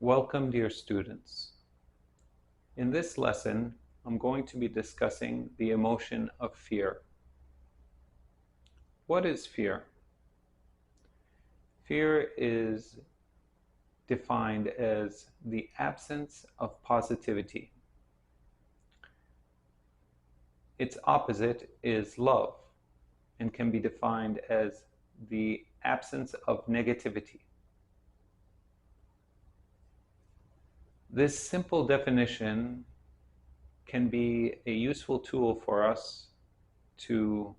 Welcome, dear students. In this lesson, I'm going to be discussing the emotion of fear. What is fear? Fear is defined as the absence of positivity. Its opposite is love and can be defined as the absence of negativity. This simple definition can be a useful tool for us to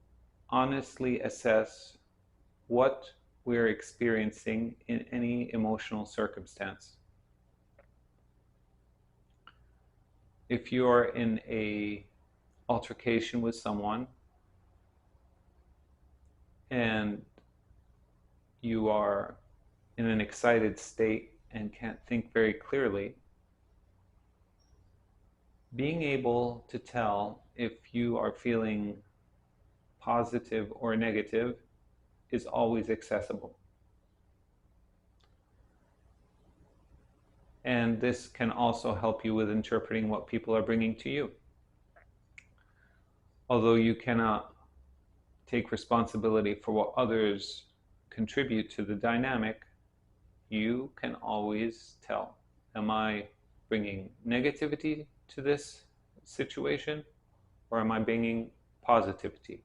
honestly assess what we're experiencing in any emotional circumstance. If you're in an altercation with someone and you are in an excited state and can't think very clearly, being able to tell if you are feeling positive or negative is always accessible. And this can also help you with interpreting what people are bringing to you. Although you cannot take responsibility for what others contribute to the dynamic, you can always tell, am I bringing negativity to this situation, or am I bringing positivity?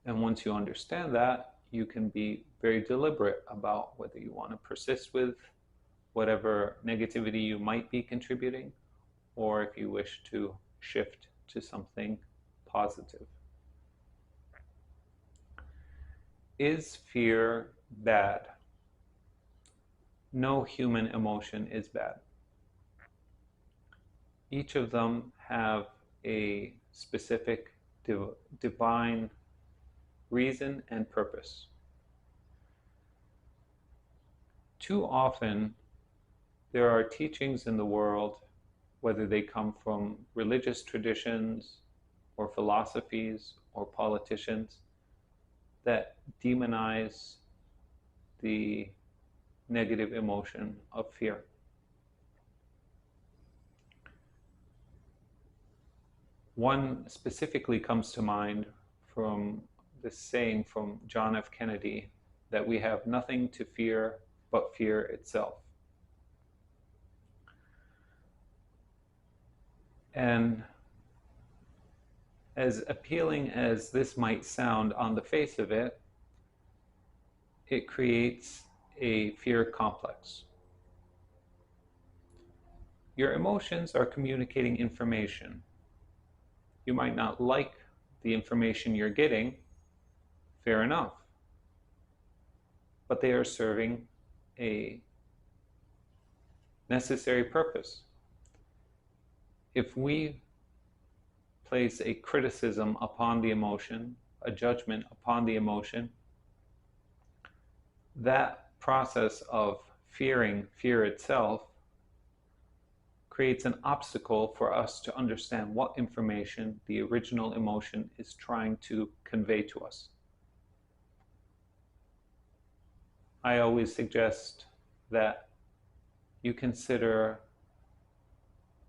And once you understand that, you can be very deliberate about whether you want to persist with whatever negativity you might be contributing, or if you wish to shift to something positive. Is fear bad? No human emotion is bad. Each of them have a specific divine reason and purpose. Too often, there are teachings in the world, whether they come from religious traditions or philosophies or politicians, that demonize the negative emotion of fear. One specifically comes to mind from this saying from John F. Kennedy, that we have nothing to fear but fear itself. And as appealing as this might sound on the face of it, it creates a fear complex. Your emotions are communicating information. You might not like the information you're getting, fair enough, but they are serving a necessary purpose. If we place a criticism upon the emotion, a judgment upon the emotion, that process of fearing fear itself creates an obstacle for us to understand what information the original emotion is trying to convey to us. I always suggest that you consider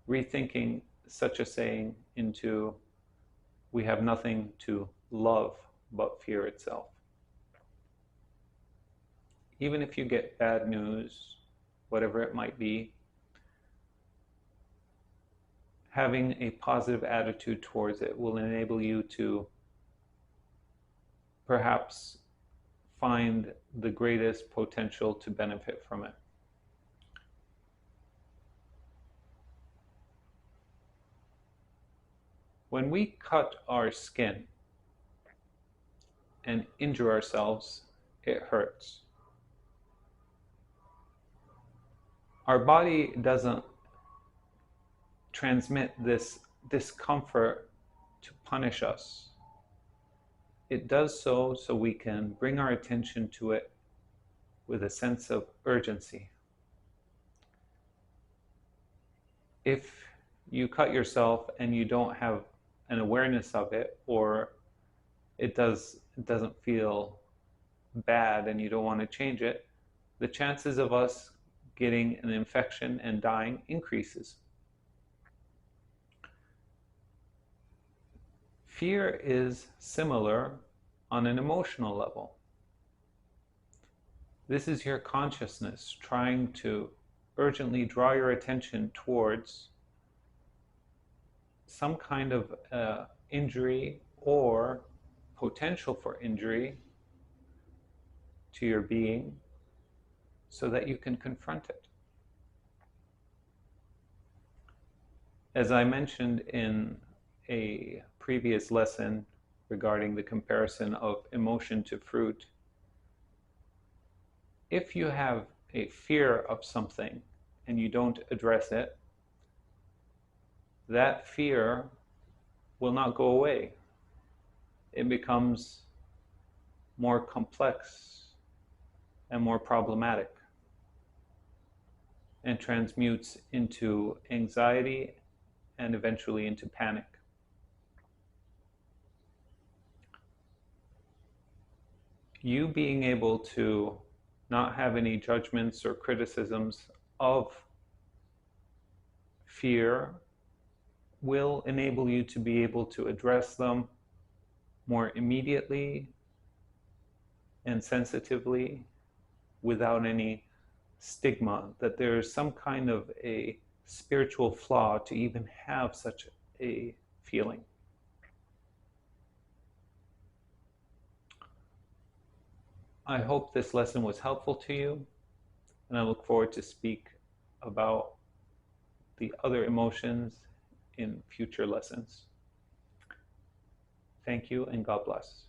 rethinking such a saying into, we have nothing to love but fear itself. Even if you get bad news, whatever it might be, having a positive attitude towards it will enable you to perhaps find the greatest potential to benefit from it. When we cut our skin and injure ourselves, it hurts. Our body doesn't transmit this discomfort to punish us. It does so we can bring our attention to it with a sense of urgency. If you cut yourself and you don't have an awareness of it, or it doesn't feel bad and you don't want to change it, the chances of us getting an infection and dying increases. Fear is similar on an emotional level. This is your consciousness trying to urgently draw your attention towards some kind of injury or potential for injury to your being so that you can confront it. As I mentioned in a previous lesson regarding the comparison of emotion to fruit, if you have a fear of something and you don't address it, that fear will not go away. It becomes more complex and more problematic and transmutes into anxiety and eventually into panic. You being able to not have any judgments or criticisms of fear will enable you to be able to address them more immediately and sensitively without any stigma that there's some kind of a spiritual flaw to even have such a feeling. I hope this lesson was helpful to you, and I look forward to speak about the other emotions in future lessons. Thank you, and God bless.